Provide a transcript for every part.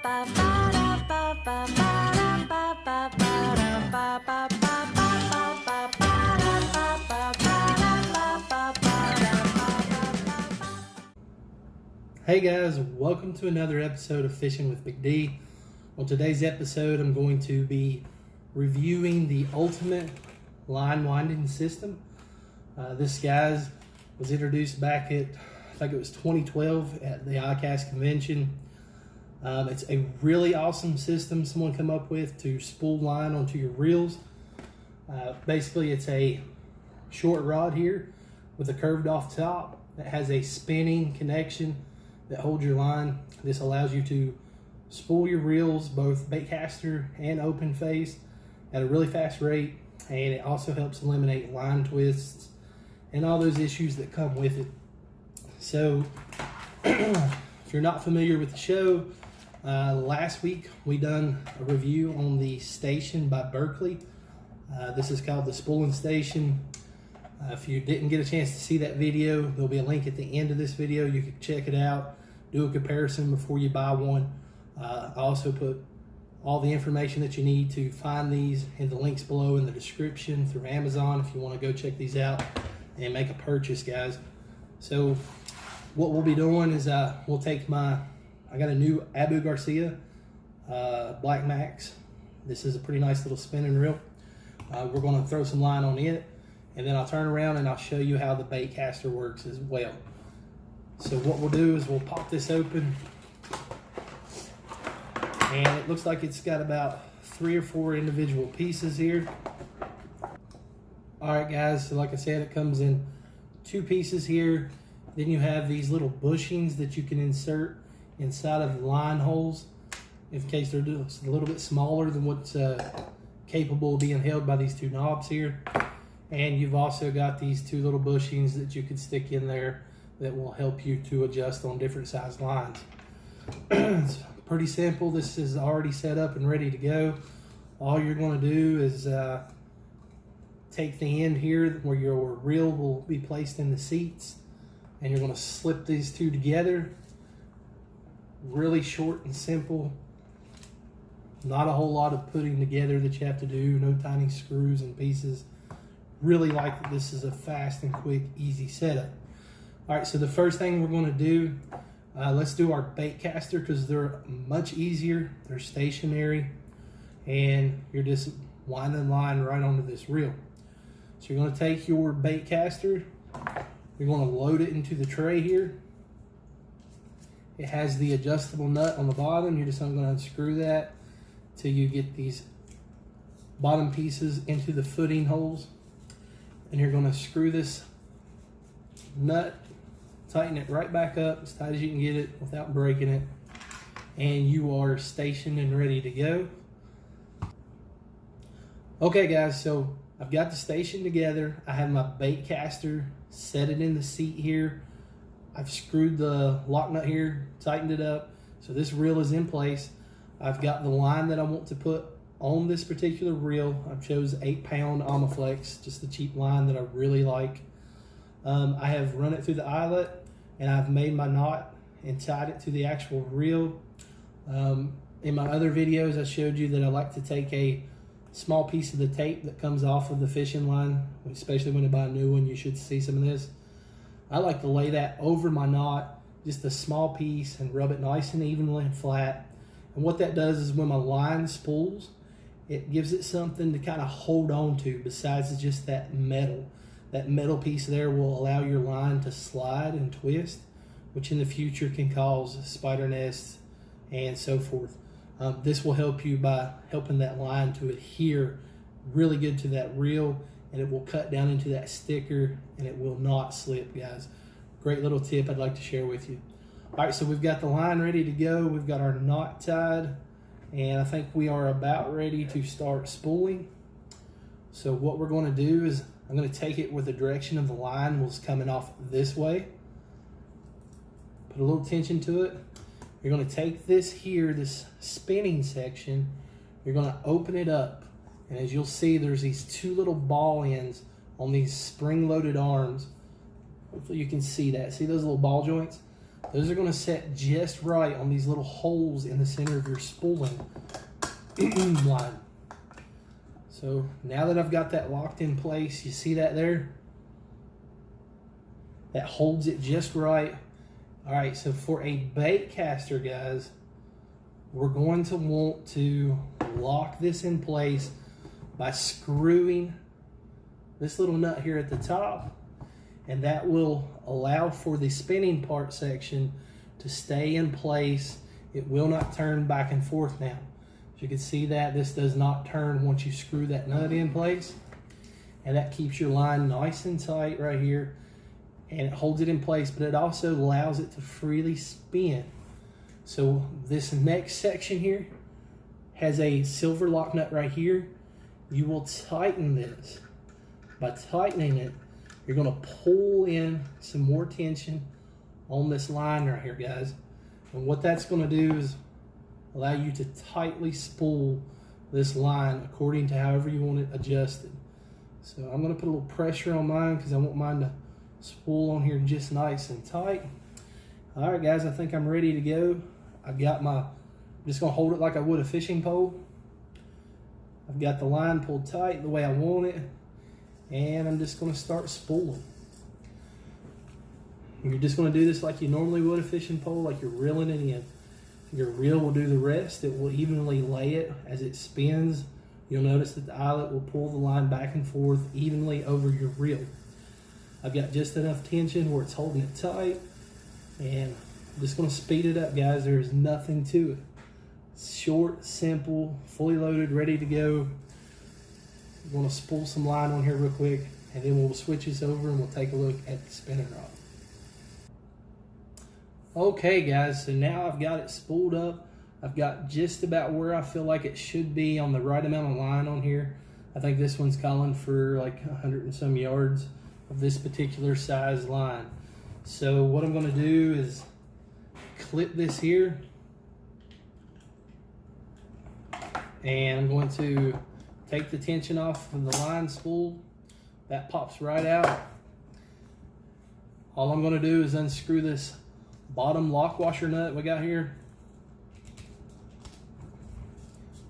Hey guys, welcome to another episode of Fishing with Big D. On today's episode, I'm going to be reviewing the ultimate line winding system. This guys was introduced back at, I think it was 2012 at the ICAST convention. It's a really awesome system someone come up with to spool line onto your reels. Basically, it's a short rod here with a curved off top that has a spinning connection that holds your line. This allows you to spool your reels, both baitcaster and open face, at a really fast rate, and it also helps eliminate line twists and all those issues that come with it. So if you're not familiar with the show, last week we done a review on the station by Berkley. This is called the Spooling station. If you didn't get a chance to see that video, there'll be a link at the end of this video. You can check it out, do a comparison before you buy one. I also put all the information that you need to find these in the links below in the description through Amazon if you want to go check these out and make a purchase, guys. So what we'll be doing is we'll take I got a new Abu Garcia Black Max. This is a pretty nice little spinning reel. We're going to throw some line on it, and then I'll turn around and I'll show you how the baitcaster works as well. So what we'll do is we'll pop this open, and it looks like it's got about 3 or 4 individual pieces here. All right, guys, so like I said, it comes in 2 pieces here. Then you have these little bushings that you can insert inside of the line holes in case they're just a little bit smaller than what's capable of being held by these 2 knobs here. And you've also got these 2 little bushings that you can stick in there that will help you to adjust on different size lines. It's pretty simple. This is already set up and ready to go. All you're going to do is take the end here where your reel will be placed in the seats, and you're going to slip these 2 together. Really short and simple. Not a whole lot of putting together that you have to do. No tiny screws and pieces. Really like that this is a fast and quick, easy setup. All right, so the first thing we're going to do, let's do our baitcaster, because they're much easier. They're stationary, and you're just winding line right onto this reel. So you're going to take your baitcaster, you're going to load it into the tray here. It has the adjustable nut on the bottom. You're just going to unscrew that till you get these bottom pieces into the footing holes. And you're going to screw this nut, tighten it right back up as tight as you can get it without breaking it, and you are stationed and ready to go. Okay, guys, so I've got the station together. I have my baitcaster, set it in the seat here. I've screwed the lock nut here, tightened it up, so this reel is in place. I've got the line that I want to put on this particular reel. I chose 8-pound Omaflex, just a cheap line that I really like. I have run it through the eyelet, and I've made my knot and tied it to the actual reel. In my other videos, I showed you that I like to take a small piece of the tape that comes off of the fishing line, especially when you buy a new one. You should see some of this. I like to lay that over my knot, just a small piece, and rub it nice and evenly and flat. And what that does is when my line spools, it gives it something to kind of hold on to besides just that metal. That metal piece there will allow your line to slide and twist, which in the future can cause spider nests and so forth. This will help you by helping that line to adhere really good to that reel, and it will cut down into that sticker, and it will not slip, guys. Great little tip I'd like to share with you. All right, so we've got the line ready to go. We've got our knot tied, and I think we are about ready to start spooling. So what we're going to do is I'm going to take it where the direction of the line was coming off this way. Put a little tension to it. You're going to take this here, this spinning section, you're going to open it up. And as you'll see, there's these 2 little ball ends on these spring-loaded arms. Hopefully you can see that. See those little ball joints? Those are going to set just right on these little holes in the center of your spooling line. So now that I've got that locked in place, you see that there? That holds it just right. All right, so for a bait caster, guys, we're going to want to lock this in place by screwing this little nut here at the top, and that will allow for the spinning part section to stay in place. It will not turn back and forth now. As you can see that this does not turn once you screw that nut in place, and that keeps your line nice and tight right here, and it holds it in place, but it also allows it to freely spin. So this next section here has a silver lock nut right here. You will tighten this. By tightening it, you're going to pull in some more tension on this line right here, guys. And what that's going to do is allow you to tightly spool this line according to however you want it adjusted. So I'm going to put a little pressure on mine because I want mine to spool on here just nice and tight. All right, guys, I think I'm ready to go. I've got I'm just going to hold it like I would a fishing pole. I've got the line pulled tight the way I want it, and I'm just going to start spooling. You're just going to do this like you normally would a fishing pole, like you're reeling it in. Your reel will do the rest. It will evenly lay it as it spins. You'll notice that the eyelet will pull the line back and forth evenly over your reel. I've got just enough tension where it's holding it tight, and I'm just going to speed it up, guys. There's nothing to it. It's short, simple, fully loaded, ready to go. I'm going to spool some line on here real quick, and then we'll switch this over and we'll take a look at the spinning rod. Okay, guys, so now I've got it spooled up. I've got just about where I feel like it should be on the right amount of line on here. I think this one's calling for like 100 and some yards of this particular size line. So what I'm going to do is clip this here, and I'm going to take the tension off of the line spool. That pops right out. All I'm going to do is unscrew this bottom lock washer nut we got here,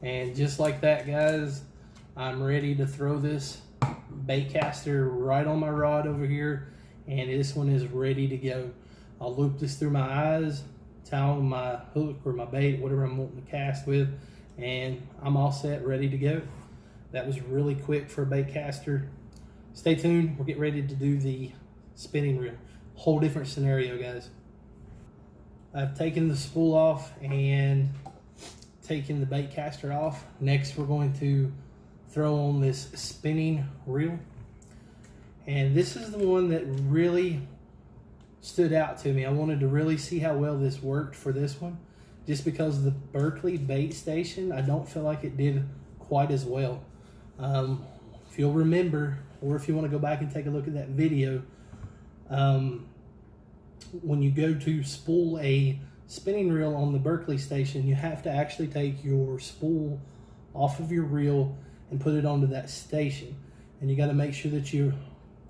and just like that, guys, I'm ready to throw this bait caster right on my rod over here, and this one is ready to go. I'll loop this through my eyes, tie on my hook or my bait, whatever I'm wanting to cast with, and I'm all set, ready to go. That was really quick for a bait caster. Stay tuned, we'll get ready to do the spinning reel. Whole different scenario, guys. I've taken the spool off and taken the bait caster off. Next, we're going to throw on this spinning reel. And this is the one that really stood out to me. I wanted to really see how well this worked for this one. Just because the Berkley bait station, I don't feel like it did quite as well. If you'll remember, or if you want to go back and take a look at that video, when you go to spool a spinning reel on the Berkley station, you have to actually take your spool off of your reel and put it onto that station. And you got to make sure that you're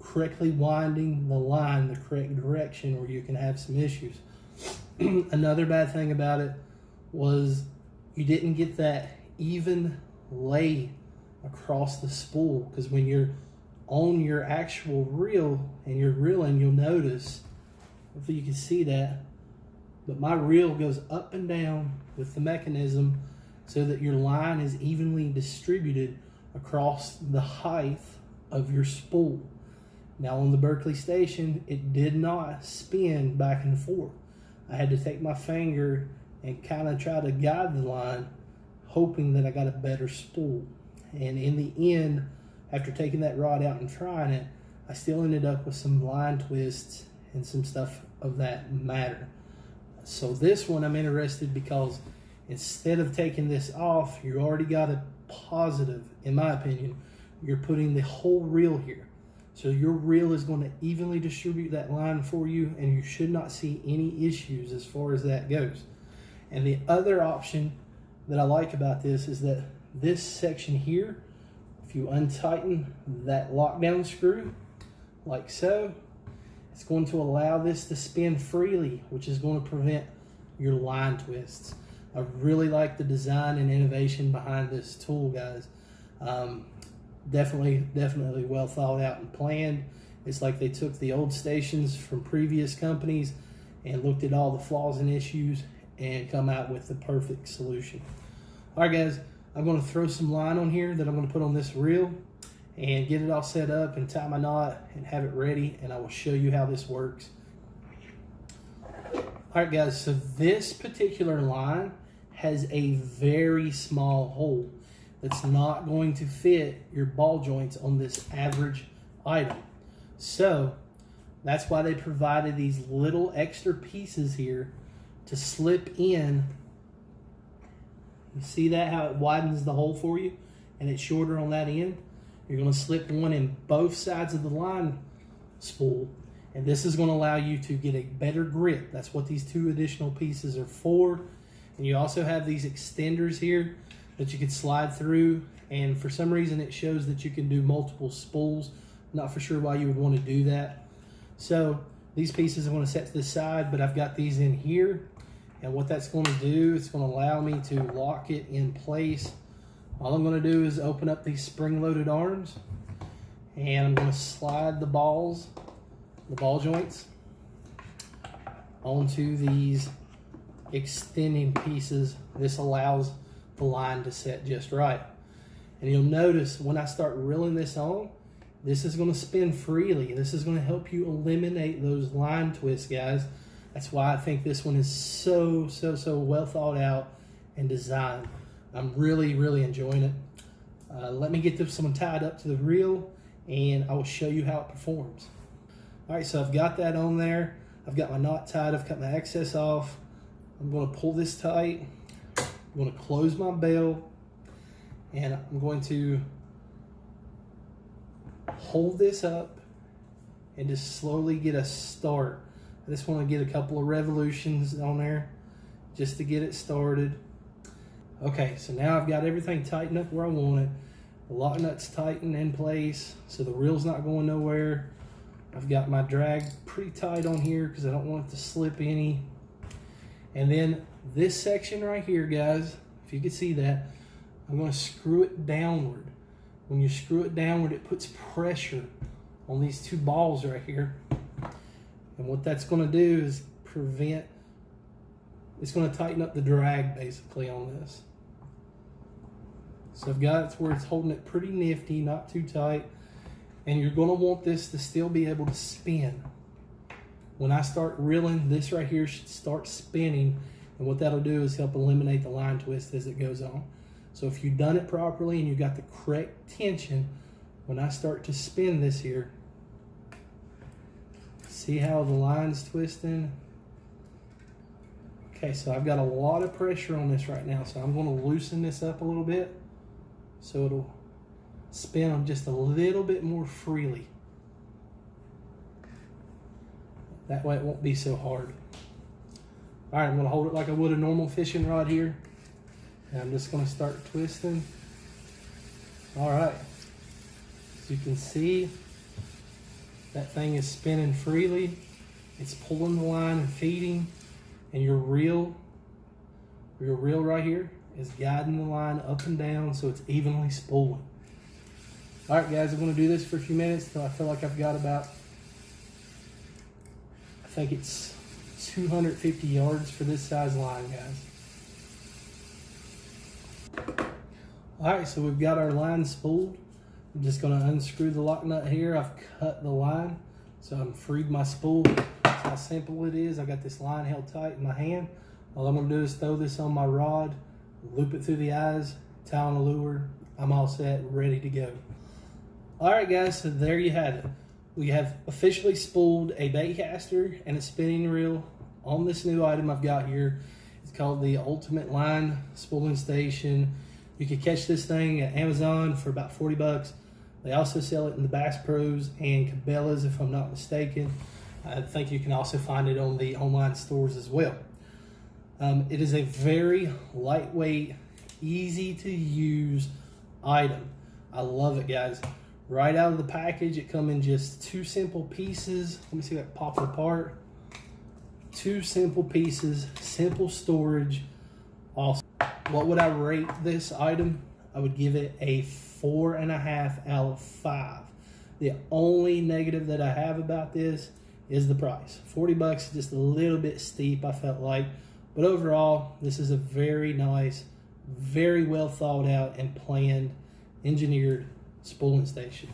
correctly winding the line the correct direction, or you can have some issues. Another bad thing about it was you didn't get that even lay across the spool, because when you're on your actual reel and you're reeling, you'll notice, hopefully you can see that, but my reel goes up and down with the mechanism so that your line is evenly distributed across the height of your spool. Now on the Berkley station, it did not spin back and forth. I had to take my finger and kind of try to guide the line, hoping that I got a better spool. And in the end, after taking that rod out and trying it, I still ended up with some line twists and some stuff of that matter. So this one I'm interested because instead of taking this off, you already got a positive, in my opinion. You're putting the whole reel here. So your reel is going to evenly distribute that line for you, and you should not see any issues as far as that goes. And the other option that I like about this is that this section here, if you untighten that lockdown screw, like so, It's going to allow this to spin freely, which is going to prevent your line twists. I really like the design and innovation behind this tool, guys. Definitely well thought out and planned. It's like they took the old stations from previous companies and looked at all the flaws and issues and come out with the perfect solution. All right, guys, I'm going to throw some line on here that I'm going to put on this reel and get it all set up and tie my knot and have it ready, and I will show you how this works. All right, guys, so this particular line has a very small hole that's not going to fit your ball joints on this average item. So that's why they provided these little extra pieces here to slip in. You see that, how it widens the hole for you and it's shorter on that end? You're going to slip one in both sides of the line spool, and this is going to allow you to get a better grip. That's what these two additional pieces are for. And you also have these extenders here that you could slide through, and for some reason it shows that you can do multiple spools. Not for sure why you would want to do that. So these pieces I'm going to set to the side, but I've got these in here, and what that's going to do, it's going to allow me to lock it in place. All I'm going to do is open up these spring-loaded arms, and I'm going to slide the ball joints onto these extending pieces. This allows the line to set just right. And you'll notice when I start reeling this on, this is going to spin freely. This is going to help you eliminate those line twists, guys. That's why I think this one is so well thought out and designed. I'm really enjoying it. Let me get this one tied up to the reel, and I will show you how it performs. All right, so I've got that on there. I've got my knot tied. I've cut my excess off. I'm going to pull this tight. I'm going to close my bell, and I'm going to hold this up and just slowly get a start. I just want to get a couple of revolutions on there just to get it started. Okay, so now I've got everything tightened up where I want it. The lock nut's tightened in place, so the reel's not going nowhere. I've got my drag pretty tight on here because I don't want it to slip any. And then this section right here, guys, if you can see that, I'm going to screw it downward. When you screw it downward, it puts pressure on these two balls right here. And what that's going to do is it's going to tighten up the drag basically on this. So I've got it to where it's holding it pretty nifty, not too tight. And you're going to want this to still be able to spin. When I start reeling, this right here should start spinning. And what that'll do is help eliminate the line twist as it goes on. So if you've done it properly and you've got the correct tension, when I start to spin this here, see how the line's twisting? Okay, so I've got a lot of pressure on this right now, so I'm going to loosen this up a little bit so it'll spin on just a little bit more freely. That way it won't be so hard. All right, I'm going to hold it like I would a normal fishing rod here. And I'm just going to start twisting. All right. As you can see, that thing is spinning freely. It's pulling the line and feeding. And your reel right here is guiding the line up and down so it's evenly spooling. All right, guys, I'm going to do this for a few minutes until I feel like I've got about, I think it's 250 yards for this size line, guys. All right, so we've got our line spooled. I'm just going to unscrew the lock nut here. I've cut the line, so I'm freed my spool. That's how simple it is. I got this line held tight in my hand. All I'm going to do is throw this on my rod, loop it through the eyes, tie on the lure. I'm all set, ready to go. All right, guys, so there you have it. We have officially spooled a baitcaster and a spinning reel on this new item I've got here. It's called the Ultimate Line Spooling Station. You can catch this thing at Amazon for about 40 bucks. They also sell it in the Bass Pros and Cabela's, if I'm not mistaken. I think you can also find it on the online stores as well. It is a very lightweight, easy to use item. I love it, guys. Right out of the package, it come in just 2 simple pieces. Let me see if I can pop it apart. 2 simple pieces, simple storage. Awesome. What would I rate this item? I would give it a 4.5 out of 5. The only negative that I have about this is the price. 40 bucks, just a little bit steep, I felt like. But overall, this is a very nice, very well thought out and planned, engineered spooling station.